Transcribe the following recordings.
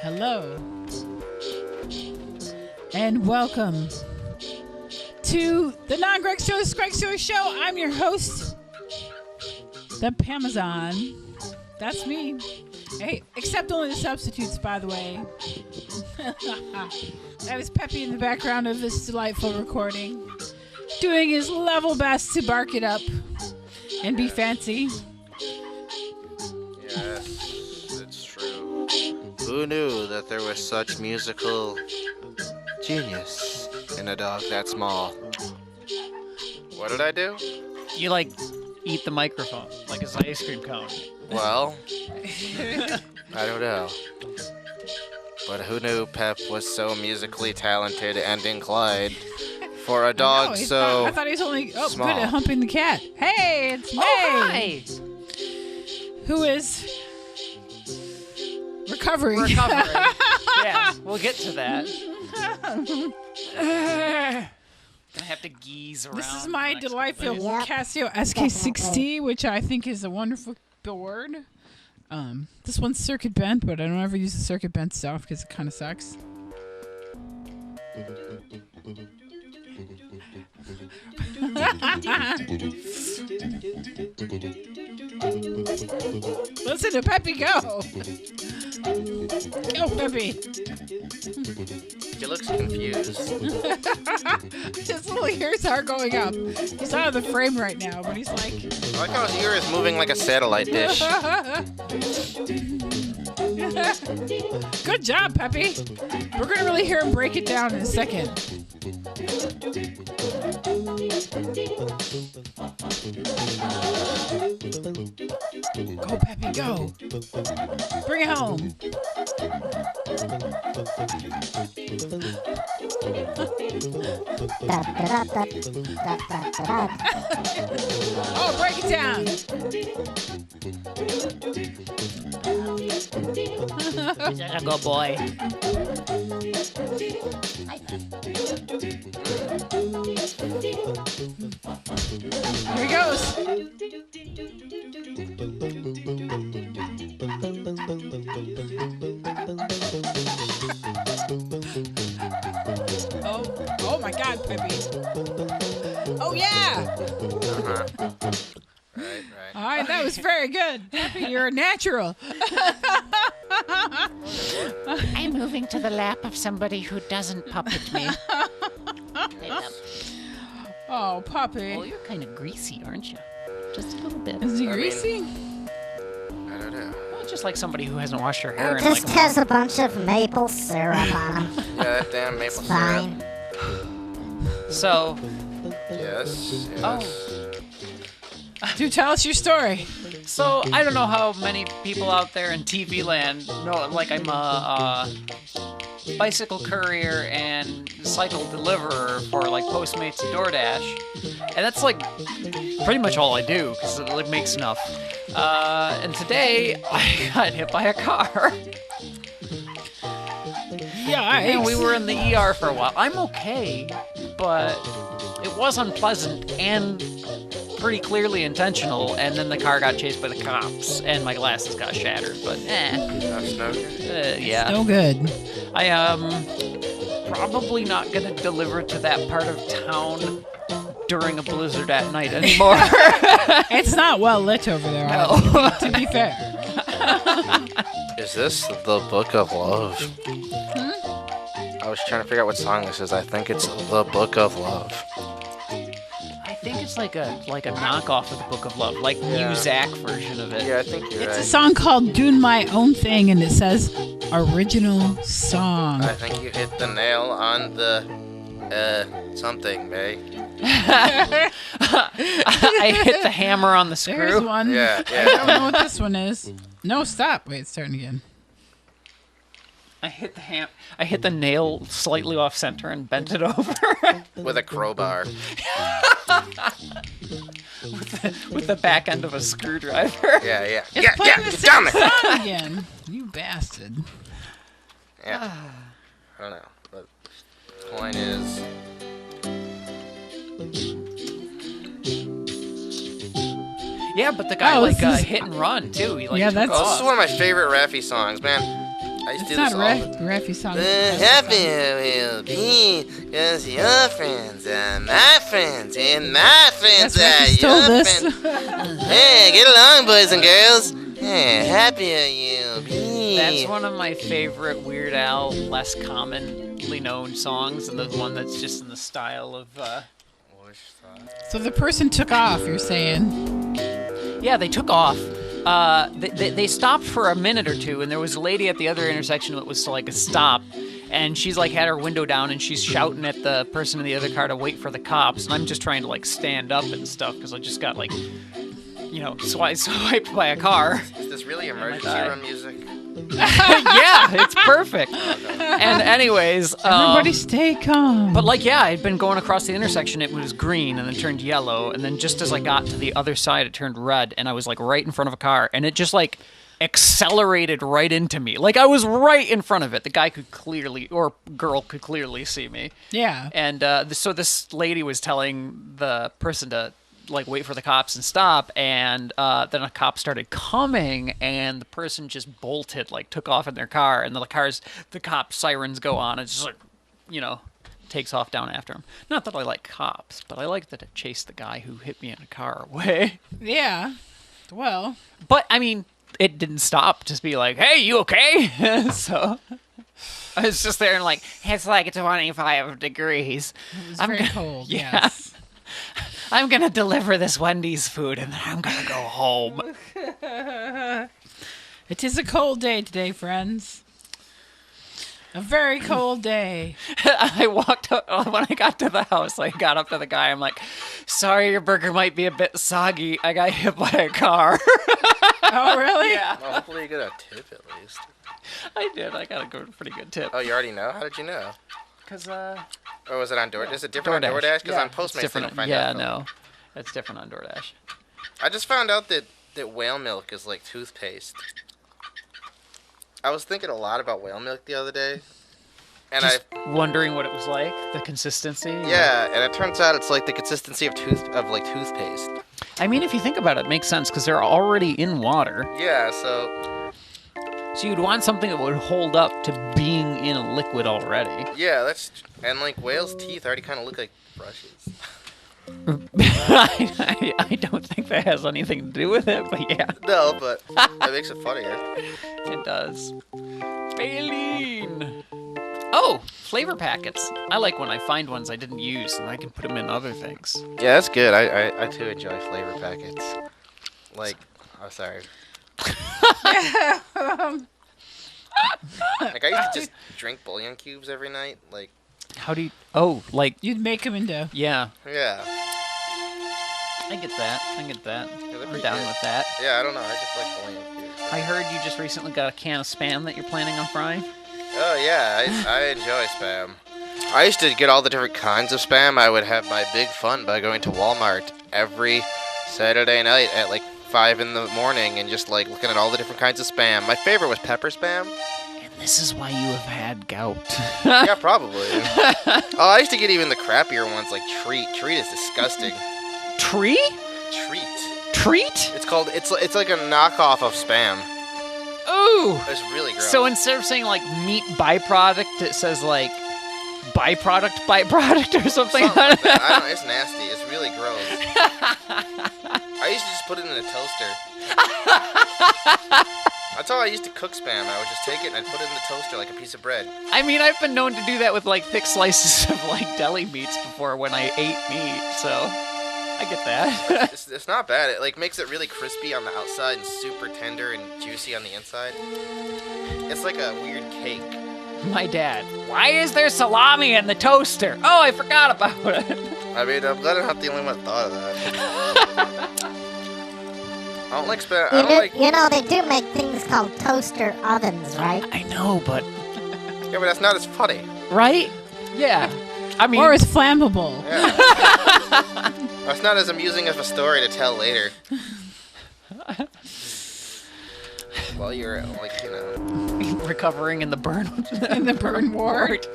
Hello. And welcome to the Non-Greg Show's Greg Stewart Show. I'm your host, the Pamazon. That's me. Hey, except only the substitutes, by the way. That was Pepe in the background of this delightful recording, doing his level best to bark it up and be fancy. Yes, it's true. Who knew that there was such musical genius in a dog that small? What did I do? You eat the microphone like it's an ice cream cone. Well, I don't know. But who knew Pep was so musically talented and inclined for a dog I thought he was only small. Good at humping the cat. Hey, it's me. Oh, hi. Who is recovering. Yeah, we'll get to that. Gonna have to geese around. This is my delightful Casio SK60, which I think is a wonderful board. This one's circuit bent, but I don't ever use the circuit bent stuff because it kind of sucks. Listen to Pepe go. Go, Pepe. He looks confused. His little ears are going up. He's out of the frame right now, but he's like... I like how his ear is moving like a satellite dish. Good job, Pepe. We're going to really hear him break it down in a second. Go, Pepe, go. Bring it home. Oh, break it down. He's a good boy. Here he goes. Oh my God, Pepe. Oh yeah. Right. All right, that was very good. Pepe, you're a natural. I'm moving to the lap of somebody who doesn't puppet me. Oh, Pepe. Well, you're kind of greasy, aren't you? Just a little bit. Is he greasy? I don't know. Well, just like somebody who hasn't washed her hair It in just has a bunch of maple syrup on them. Yeah, damn maple syrup. Fine. So, Yes. Do tell us your story. So I don't know how many people out there in TV land know, I'm a bicycle courier and cycle deliverer for Postmates and DoorDash, and that's pretty much all I do because it makes enough. And today I got hit by a car. Yeah, And we were in the ER for a while. I'm okay, but it was unpleasant and pretty clearly intentional, and then the car got chased by the cops, and my glasses got shattered, but That's no good. yeah. No good. I am probably not going to deliver to that part of town during a blizzard at night anymore. It's not well lit over there, No. to be fair. Is this the Book of Love? I was trying to figure out what song this is. I think it's The Book of Love. I think it's like a knockoff of the Book of Love, Muzak version of it. Yeah, I think you're It's right. a song called Doing My Own Thing, and it says original song. I think you hit the nail on the something, May. I hit the hammer on the screw. There's one. Yeah. I don't know what this one is. No, stop. Wait, it's starting again. I hit the nail slightly off center and bent it over. With a crowbar. with the back end of a screwdriver. Yeah. It's playing the Get same down there. song again. You bastard. Yeah. I don't know. But the point is... Yeah, but the guy this is- hit and run too. He Yeah, took that's- Oh, this off. is one of my favorite Raffi songs, man. I used to It's do not this all Reffy song. happy will be because your friends are my friends and my friends Yes, Reffy are stole your this. friends. Hey, get along, boys and girls. Hey, happier you'll be. That's one of my favorite Weird Al, less commonly known songs, and the one that's just in the style of. So the person took off, you're saying? Yeah, they took off. They stopped for a minute or two, and there was a lady at the other intersection that was like a stop, and she's like had her window down, and she's shouting at the person in the other car to wait for the cops, and I'm just trying to like stand up and stuff because I just got like, swiped by a car. Is this really emergency room music? Yeah, it's perfect. And anyways, Everybody stay calm. but like, yeah, I'd been going across the intersection. It was green and then turned yellow. And then just as I got to the other side, it turned red. And I was like right in front of a car. And it just like accelerated right into me. Like I was right in front of it. The guy could clearly, or girl could clearly see me. Yeah. And so this lady was telling the person to like wait for the cops and stop, and then a cop started coming, and the person just bolted, like took off in their car, and the cop sirens go on, and just like, takes off down after him. Not that I like cops, but I like that it chased the guy who hit me in a car away. Yeah. Well. But I mean, it didn't stop. Just be like, hey, you okay? So I was just there and like, it's like 25 degrees. It was very cold, Yeah. yes. I'm gonna deliver this Wendy's food and then I'm gonna go home. It is a cold day today, friends. A very cold day. I walked up, when I got to the house, I got up to the guy. I'm like, sorry, your burger might be a bit soggy. I got hit by a car. Oh, really? Yeah. Well, hopefully you get a tip at least. I did. I got a pretty good tip. Oh, you already know? How did you know? Because, Or was it on DoorDash? Is it different on DoorDash? Because on Postmates, they don't find yeah, out. no. It's different on DoorDash. I just found out that whale milk is like toothpaste. I was thinking a lot about whale milk the other day. And Just wondering what it was like, the consistency. Yeah, and it turns out it's like the consistency of toothpaste. I mean, if you think about it, it makes sense because they're already in water. Yeah, so you'd want something that would hold up to being in a liquid already. yeah, and like whales' teeth already kind of look like brushes. I don't think that has anything to do with it, but yeah. No, but that makes it funnier. It does. Baleen! Oh, flavor packets. I like when I find ones I didn't use and I can put them in other things. Yeah, that's good. I too enjoy flavor packets. Like, oh, sorry. Like, I used to just drink bouillon cubes every night. Like, How do you... Oh, like... You'd make them into... Yeah. yeah. I get that. they're I'm pretty down good. with that. Yeah, I don't know. I just like bouillon cubes. I heard you just recently got a can of Spam that you're planning on frying. Oh, yeah. I enjoy Spam. I used to get all the different kinds of Spam. I would have my big fun by going to Walmart every Saturday night at like 5 in the morning and just like looking at all the different kinds of Spam. My favorite was pepper Spam. And this is why you have had gout. Yeah, probably. Oh, I used to get even the crappier ones like Treat. Treat is disgusting. Tree? Treat. Treat? It's like a knockoff of Spam. Ooh! It's really gross. So instead of saying like meat byproduct, it says like byproduct or something. Something like that. I don't know. It's nasty. It's really gross. I used to just put it in a toaster. That's how I used to cook Spam. I would just take it and I'd put it in the toaster like a piece of bread. I mean, I've been known to do that with like thick slices of like deli meats before when I ate meat, so I get that. It's not bad. It like makes it really crispy on the outside and super tender and juicy on the inside. It's like a weird cake. My dad, why is there salami in the toaster? Oh, I forgot about it. I mean, I'm glad I'm not the only one that thought of that. I don't like Spam. I don't like... You know, they do make things called toaster ovens, right? I know, but... Yeah, but that's not as funny. Right? Yeah. I mean... Or it's flammable. Yeah. That's not as amusing of a story to tell later. While you're, like, you know... recovering in the burn... In the burn ward.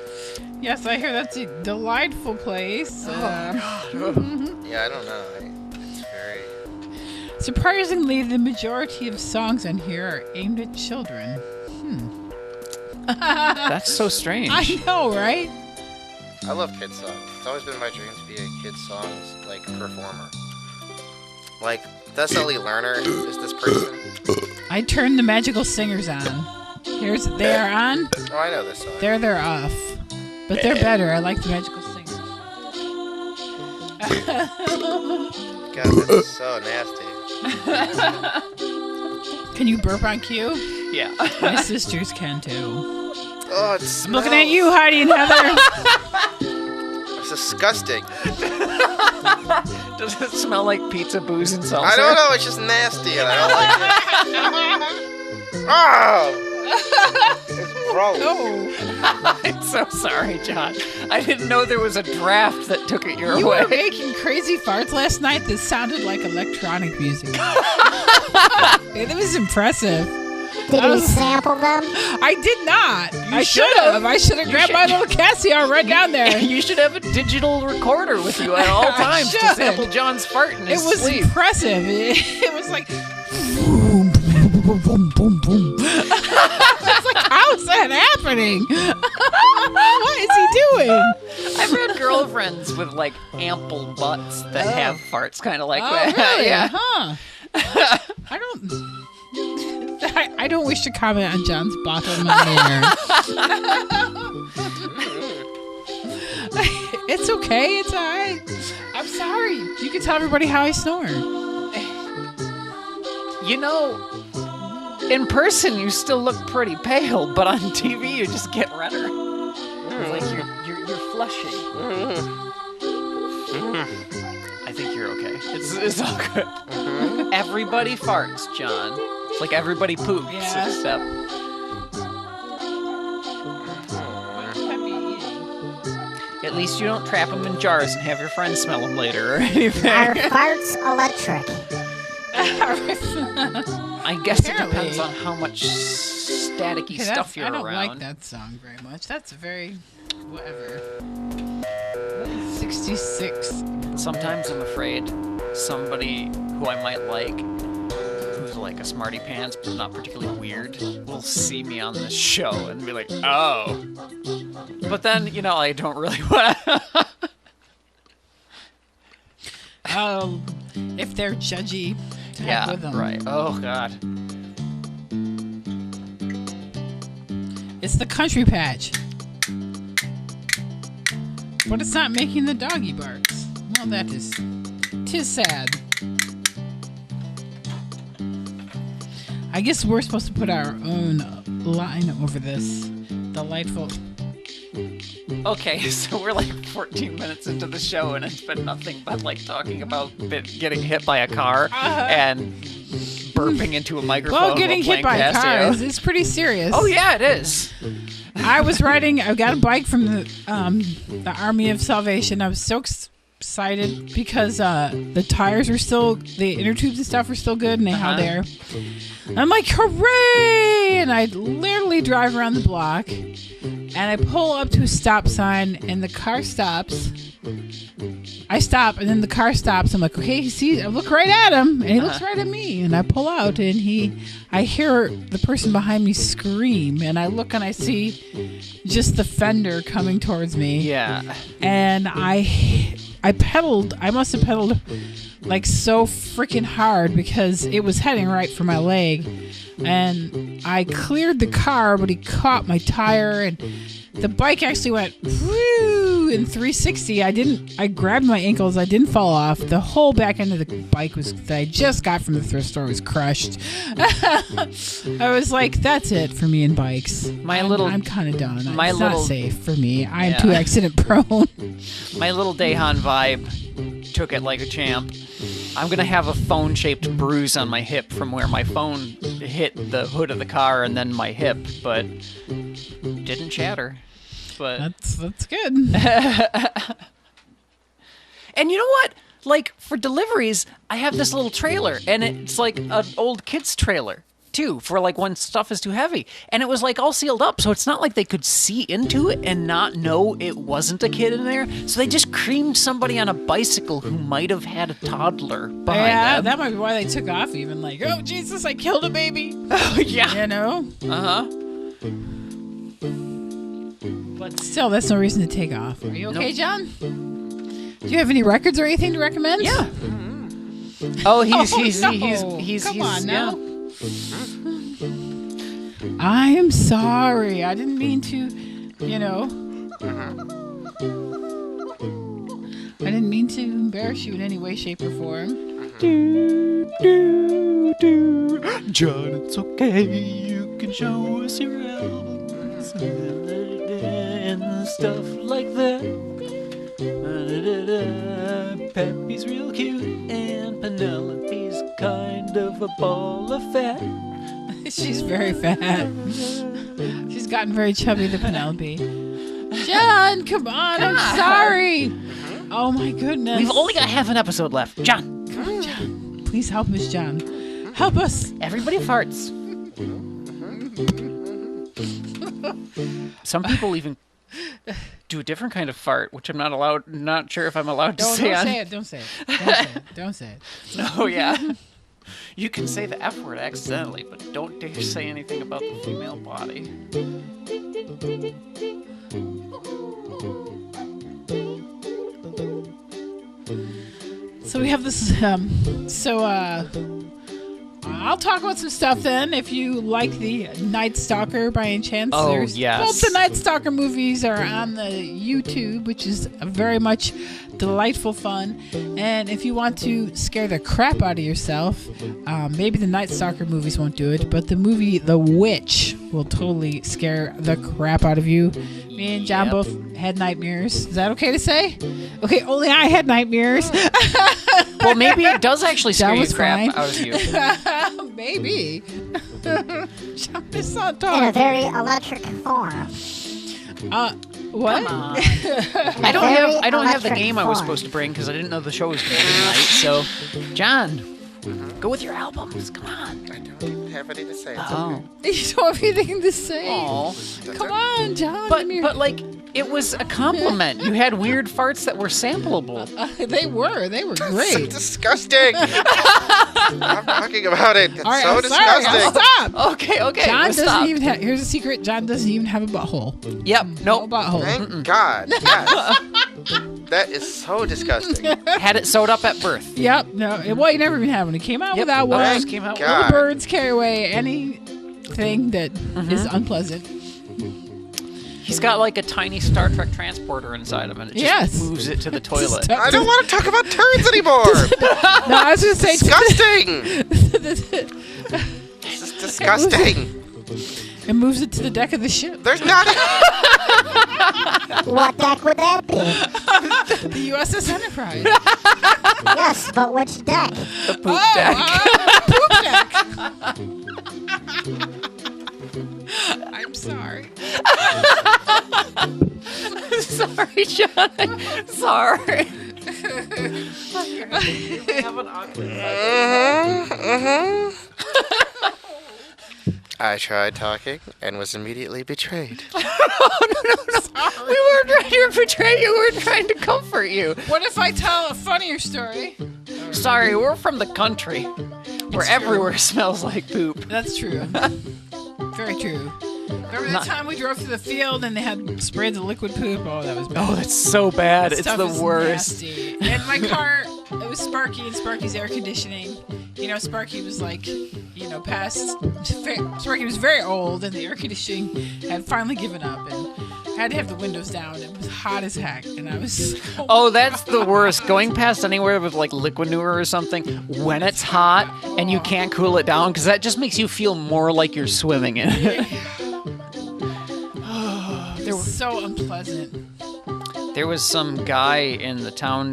Yes, I hear that's a delightful place. Yeah, I don't know. It's very... Surprisingly, the majority of songs on here are aimed at children. That's so strange. I know, right? I love kid songs. It's always been my dream to be a kid songs like performer. Like Thessaly Lerner is this person. I turned the magical singers on. They are on. Oh, I know this song. They're off. But they're better. I like the magical singers. God, this is so nasty. Can you burp on cue? Yeah. My sisters can too. Oh, it's I'm looking at you, Heidi and Heather. It's disgusting. Does it smell like pizza, booze, and seltzer? I don't know. It's just nasty, and I don't like it. Oh! It's gross. Oh. I'm so sorry, John. I didn't know there was a draft that took it your You way. were making crazy farts last night that sounded like electronic music. It was impressive. Did you sample them? I did not. I should should've. have. I should have grabbed my little Casio right down there. You should have a digital recorder with you at all I times to should. sample John's fart in It his was sleep. impressive. It was like boom, boom, boom, boom, boom. It's like, how's that happening? What is he doing? I've had girlfriends with like ample butts that have farts kind of like Oh, that. really? Yeah. Huh. I don't wish to comment on John's bottom hair. It's okay. It's all right. I'm sorry. You can tell everybody how I snore. You know, in person you still look pretty pale, but on TV you just get redder. It's like you're flushing. I think you're okay. It's all good. Everybody farts, John. It's like everybody poops, Yeah. except at least you don't trap them in jars and have your friends smell them later or anything. Are farts electric? I guess it depends Apparently. on how much staticky stuff you're I don't around. like that song very much. That's very whatever. 66. Sometimes I'm afraid somebody who I might like, who's like a smarty pants but not particularly weird, will see me on this show and be like, oh. But then, you know, I don't really want to. If they're judgy, to heck Yeah, with them. right. Oh, God. It's the country patch. But it's not making the doggy barks. Well, that is... 'tis sad. I guess we're supposed to put our own line over this. Delightful. Okay, so we're like 14 minutes into the show and it's been nothing but like talking about getting hit by a car and burping into a microphone. Well, getting while hit by playing a car Casio. is pretty serious. Oh, yeah, it is. I got a bike from the Army of Salvation. I was so excited because the tires were still, the inner tubes and stuff were still good and they held air. I'm like, hooray! And I literally drive around the block and I pull up to a stop sign and the car stops. I stop and then the car stops. I'm like, okay, I look right at him and he looks right at me. And I pull out and I hear the person behind me scream and I look and I see just the fender coming towards me. Yeah. And I must have pedaled like so freaking hard because it was heading right for my leg. And I cleared the car, but he caught my tire and the bike actually went whoo in 360. I grabbed my ankles. I didn't fall off. The whole back end of the bike that I just got from the thrift store was crushed. I was like, that's it for me and bikes. I'm kind of done. It's not safe for me. I'm too accident prone. My little Dahan vibe took it like a champ. I'm going to have a phone-shaped bruise on my hip from where my phone hit the hood of the car and then my hip, but didn't shatter. But That's good. And you know what? Like, for deliveries, I have this little trailer, and it's like an old kid's trailer, too, for like when stuff is too heavy. And it was like all sealed up, so it's not like they could see into it and not know it wasn't a kid in there. So they just creamed somebody on a bicycle who might have had a toddler behind them. That might be why they took off even. Like, oh, Jesus, I killed a baby. Oh, yeah. You know? Uh-huh. But still, that's no reason to take off. Are you okay, John? Do you have any records or anything to recommend? Yeah. Oh, he's Come on now. Yeah. I am sorry. I didn't mean to, I didn't mean to embarrass you in any way, shape, or form. John, it's okay. You can show us your albums and stuff like that. Pepe's real cute and Penelope's kind of a ball of fat. She's very fat. She's gotten very chubby, the Penelope. John, come on. I'm sorry. Oh, my goodness. We've only got half an episode left. John. Come on, John. Please help us, John. Help us. Everybody farts. Some people even do a different kind of fart, which I'm not sure if I'm allowed to say on. Don't say it. Don't say it. Oh, yeah. You can say the F word accidentally, but don't dare say anything about the female body. So we have this, I'll talk about some stuff then. If you like the Night Stalker by any chance. Oh, yes. Both the Night Stalker movies are on the YouTube, which is very much delightful fun. And if you want to scare the crap out of yourself, maybe the Night Stalker movies won't do it, but the movie The Witch will totally scare the crap out of you. Me and John both had nightmares. Is that okay to say? Okay, only I had nightmares. Well, maybe it does actually scare you was crap fine. out of you. Maybe. John is not In a talking. very electric form. What? Come on. I don't have the electric game I was form. supposed to bring because I didn't know the show was going to be tonight. So, John, go with your albums. Come on. I don't have anything to say. It's Oh. You don't have anything to say. Oh. Come on, John. But come here. but like it was a compliment. You had weird farts that were sampleable. They were so great. disgusting. I'm talking about it. It's All right, so I'm sorry. I'll disgusting. stop. Okay. John we'll doesn't stop. even have. Here's a secret. John doesn't even have a butthole. Yep. No Nope. butthole. Thank God. Yes. That is so disgusting. Had it sewed up at birth. Yep. No. Well, you never even had one. It came out Yep. without Oh, one. it just came out. God. Little birds carry away anything that is unpleasant. He's got like a tiny Star Trek transporter inside him, and it just Yes. moves it to the toilet. I don't want to talk about turds anymore. No, I was going to say. Disgusting. This is disgusting. It moves it to the deck of the ship. There's not. What deck would that be? The USS Enterprise. Yes, but which deck? The poop deck. Poop deck. I'm sorry. Sorry, John. Sorry. We have an awkward I tried talking and was immediately betrayed. No. We weren't trying to betray you. We were trying to comfort you. What if I tell a funnier story? Sorry, we're from the country where everywhere smells like poop. That's true. Very true. Remember that time we drove through the field and they had sprays of liquid poop? Oh, that was bad. Oh, that's so bad. That It's stuff the is worst. nasty. And my car, it was Sparky and Sparky's air conditioning. You know, Sparky was like, past. Sparky was very old and the air conditioning had finally given up and had to have the windows down. It was hot as heck. And I was. Oh, that's the worst. Going past anywhere with like liquid manure or something when it's hot and you can't cool it down because that just makes you feel more like you're swimming in it. It was so unpleasant. There was some guy in the town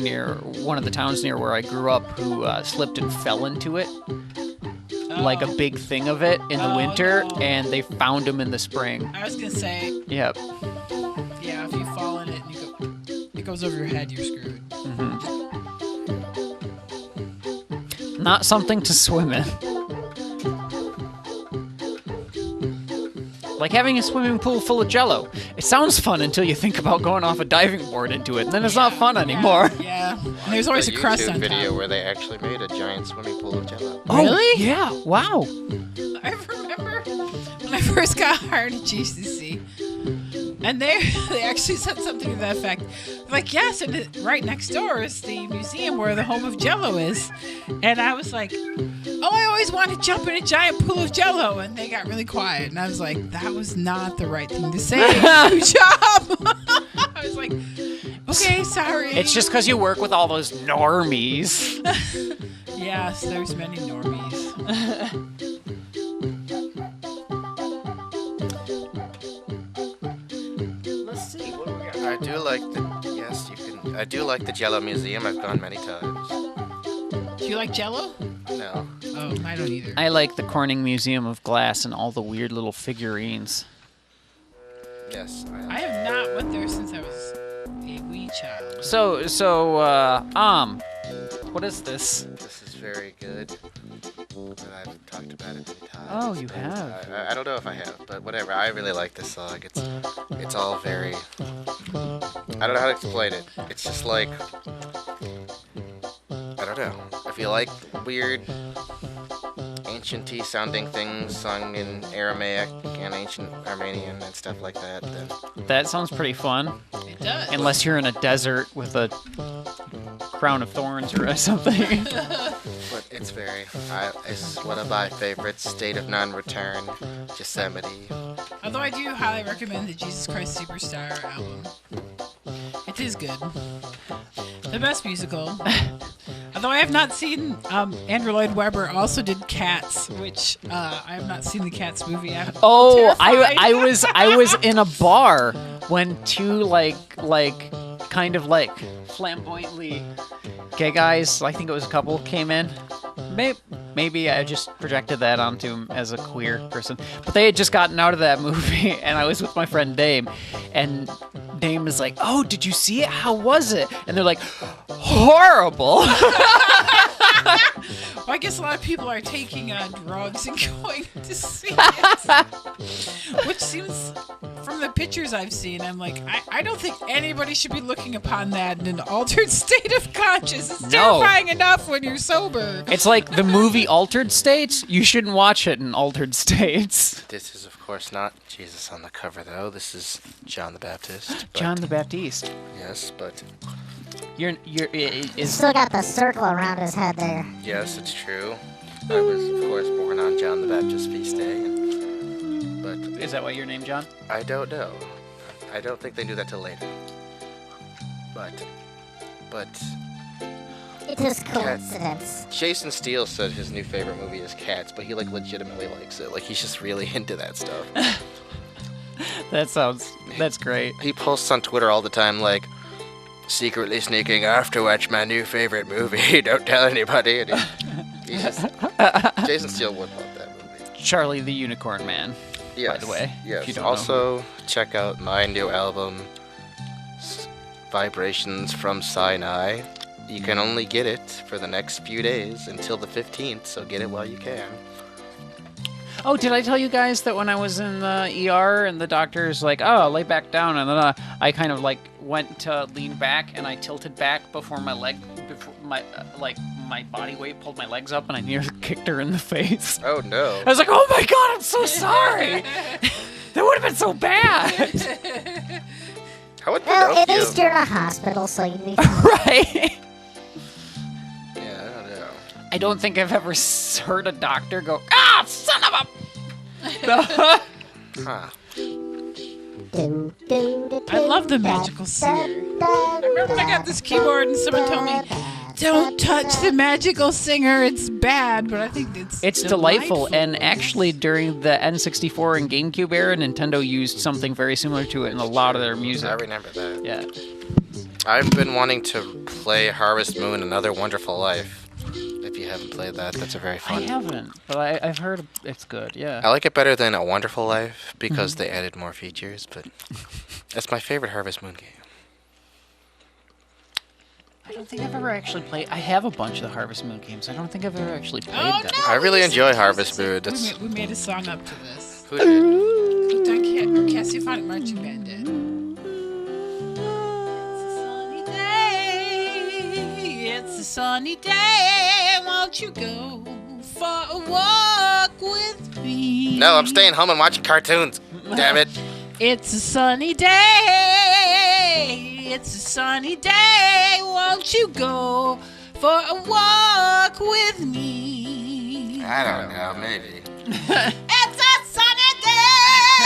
one of the towns near where I grew up who slipped and fell into it. Like a big thing of it in the winter, no. and they found him in the spring. I was going to say, Yep. yeah, if you fall in it and it goes over your head, you're screwed. Not something to swim in. Like having a swimming pool full of Jell-O. It sounds fun until you think about going off a diving board into it, and then it's not fun anymore. Yeah. And there's always a crust YouTube on video top. where they actually made a giant swimming pool of Jell-O. Oh, Really? Yeah. Wow. I remember when I first got hired at GCC. And they actually said something to that effect. Like, yes, and right next door is the museum where the home of Jell-O is. And I was like, oh, I always wanted to jump in a giant pool of Jell-O. And they got really quiet. And I was like, that was not the right thing to say. Good job. I was like, okay, sorry. It's just because you work with all those normies. Yes, there's many normies. Let's see. What do we got? I do like the Jell-O Museum. I've gone many times. Do you like Jell-O? No. Oh, I don't either. I like the Corning Museum of Glass and all the weird little figurines. Yes. I have not went there since I was a wee child. What is this? This is very good. And I've talked about it many times. Oh, you have. I don't know if I have, but whatever. I really like this song. It's all very. I don't know how to explain it. It's just like. I don't know. If you like weird, ancient-y sounding things sung in Aramaic and ancient Armenian and stuff like that, then. That sounds pretty fun. It does. Unless you're in a desert with a crown of thorns or something. But it's very. It's one of my favorites. State of Non-Return, Yosemite. Although I do highly recommend the Jesus Christ Superstar album. It is good. The best musical. Although I have not seen, Andrew Lloyd Webber also did Cats, which I have not seen the Cats movie. I'm terrified. I was in a bar when two kind of flamboyantly gay guys, I think it was a couple, came in. Maybe I just projected that onto him as a queer person. But they had just gotten out of that movie, and I was with my friend Dame, and Dame is like, "Oh, did you see it? How was it?" And they're like, "Horrible." Well, I guess a lot of people are taking drugs and going to see it. Which seems, from the pictures I've seen, I'm like, I don't think anybody should be looking upon that in an altered state of consciousness. It's terrifying enough when you're sober. It's like the movie Altered States. You shouldn't watch it in altered states. This is, of course, not Jesus on the cover, though. This is John the Baptist. John the Baptist. Yes, but. He's still got the circle around his head there. Yes, it's true. I was, of course, born on John the Baptist feast day. But Is that why you're named John? I don't know. I don't think they knew that till later. But It is coincidence. Jason Steele said his new favorite movie is Cats, but he legitimately likes it. He's just really into that stuff. That's great. He posts on Twitter all the time secretly sneaking off to watch my new favorite movie. Don't tell anybody. And he's just Jason Steele would love that movie. Charlie the Unicorn Man. Yes, by the way. yes. If you don't Also, check out my new album, Vibrations from Sinai. You can only get it for the next few days until the 15th, so get it while you can. Oh, did I tell you guys that when I was in the ER and the doctor's like, "Oh, lay back down," and then I kind of went to lean back and I tilted back before my body weight pulled my legs up and I nearly kicked her in the face. Oh no! I was like, "Oh my god, I'm so sorry. That would have been so bad." How would Well, at Pinocchio? least you're in a hospital, so you'd be Right. Yeah, I don't know. I don't think I've ever heard a doctor go, "Ah, son of a." Huh. I love the magical singer. I remember when I got this keyboard and someone told me, don't touch the magical singer, it's bad, but I think It's delightful, and actually during the N64 and GameCube era, Nintendo used something very similar to it in a lot of their music. I remember that. Yeah. I've been wanting to play Harvest Moon: Another Wonderful Life. If you haven't played that, that's a very fun. I haven't, but I've heard it's good, yeah. I like it better than A Wonderful Life because they added more features, but that's my favorite Harvest Moon game. I don't think I've ever actually played. I have a bunch of the Harvest Moon games. I don't think I've ever actually played Oh, them. no! I really listen, enjoy listen, Harvest listen. Moon. That's We made a song up to this. who did? Done Cassiophonic Marching Band did. It's a sunny day, won't you go for a walk with me? No, I'm staying home and watching cartoons. Damn it! It's a sunny day. It's a sunny day. Won't you go for a walk with me? I don't know, maybe. It's a sunny day.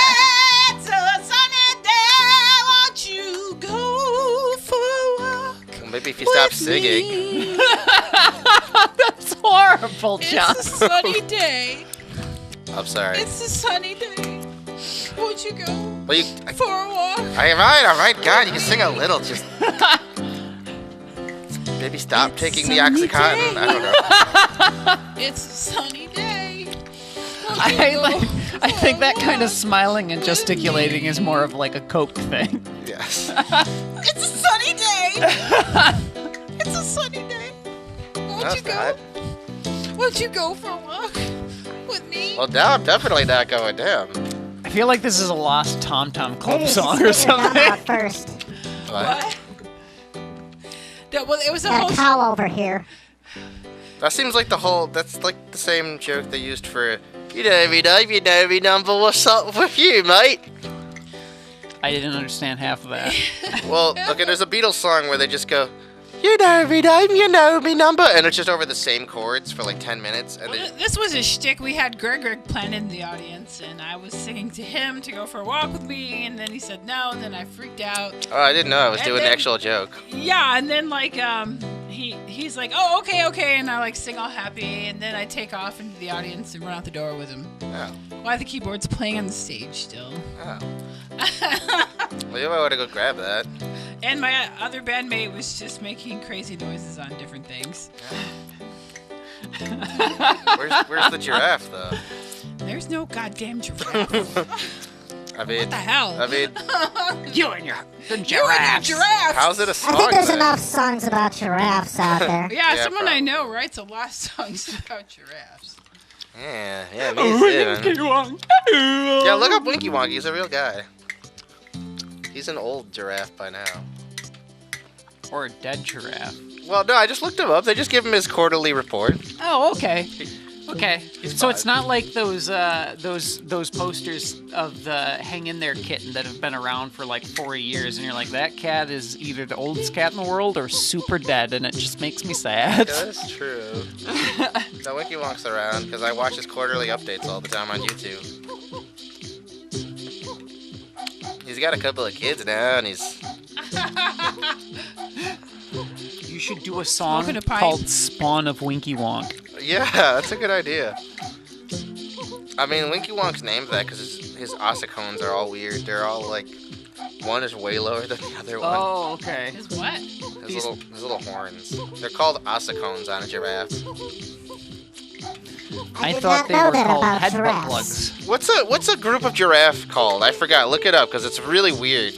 It's a sunny day. Won't you go for a walk? Well, maybe if you stop singing. Me? That's horrible, John. It's a sunny day. I'm sorry. It's a sunny day. Won't you go Well, you. for a walk? All right. God, you can sing a little. Just maybe stop taking the sunny OxyContin. day. I don't know. It's a sunny day. I think that kind of smiling and gesticulating is more of like a Coke thing. Yes. It's a sunny day. It's a sunny day. Won't That's you go? bad. Won't you go for a walk with me? Well, now I'm definitely not going down. I feel like this is a lost Tom Tom Club Please song get or your number something. out first. What? Well, it was a Got whole. a call over here. That seems like that's like the same joke they used for, you know me number, what's up with you, mate? I didn't understand half of that. Well, okay, there's a Beatles song where they just go, you know me number, and it's just over the same chords for like 10 minutes, and Well, this was a shtick. We had Greg planned in the audience, and I was singing to him to go for a walk with me, and then he said no, and then I freaked out. oh, I didn't know I was And doing the then- actual joke. Yeah, and then like he's like, oh, okay, and I like sing all happy, and then I take off into the audience and run out the door with him. Oh, While the keyboard's playing on the stage still. oh. Well, you might want to go grab that. And my other bandmate was just making crazy noises on different things. Where's the giraffe, though? There's no goddamn giraffe. I mean, What the hell? You and your You and giraffes. your giraffe. how's it a I song think there's then? enough songs about giraffes out there. Yeah, Yeah, someone I probably. know writes a lot of songs about giraffes. Yeah, me too. Yeah, look up Winky Wonky. He's a real guy. He's an old giraffe by now. Or a dead giraffe. Well, no, I just looked him up. They just give him his quarterly report. Oh, okay. Okay. He's So fine. it's not like those posters of the Hang In There kitten that have been around for like 40 years, and you're like, that cat is either the oldest cat in the world or super dead, and it just makes me sad. Yeah, that's true. No, Winky Wonk's around because I watch his quarterly updates all the time on YouTube. He's got a couple of kids now, and he's... You should do a song Smoking a pipe. called Spawn of Winky Wonk. Yeah, that's a good idea. I mean, Winky Wonk's named that because his ossicones are all weird. They're all like... One is way lower than the other one. Oh, okay. Is what? His little horns. They're called ossicones on a giraffe. I did thought not they know were that called about headbutt giraffes. plugs. What's a group of giraffe called? I forgot. Look it up because it's really weird.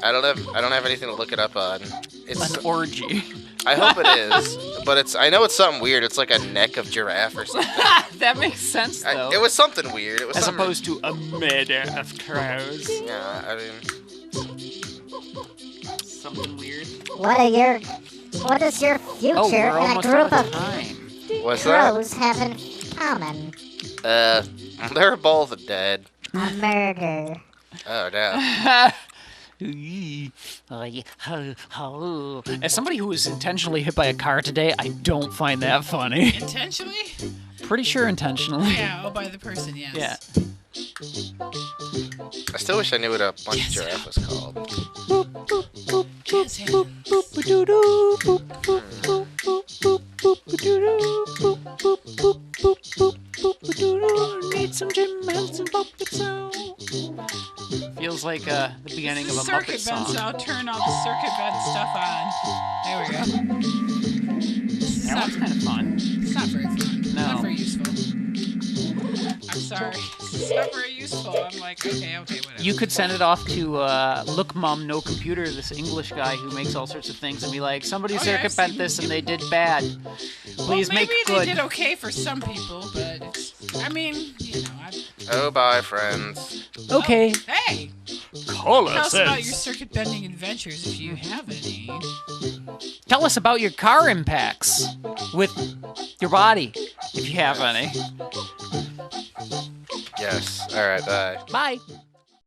I don't have anything to look it up on. It's An orgy. I hope it is, but I know it's something weird. It's like a neck of giraffe or something. That makes sense, though. It was something weird. It was as something, opposed to a murder of crows. Yeah, I mean, Something weird. What does your future Oh, we're and a almost group out of of time. what's that? crows have in common? They're both dead. A murder. Oh no. As somebody who was intentionally hit by a car today, I don't find that funny. Intentionally? Pretty sure intentionally. Yeah, oh, by the person, yes. Yeah. I still wish I knew what a bunch of giraffe was called. Jazz hands. Need some Jim Henson puppet sound. Feels like the beginning of a Muppet Circuit bend, song. so I'll turn all the circuit bend stuff on. There we go. This is That not, was kind of fun. it's not very fun. No. Not very useful. I'm sorry. It's not very useful. I'm like, okay, whatever. You could send it off to Look Mom No Computer, this English guy who makes all sorts of things, and be like, somebody Oh, yeah, circuit I've bent seen- this and they did bad. Please well, make maybe good. they did okay for some people, but it's, I mean, you know, Oh, bye, friends. Okay. hey, Call tell us about your circuit bending adventures if you have any. Tell us about your car impacts with your body, if you have any. Yes. All right. Bye. Bye.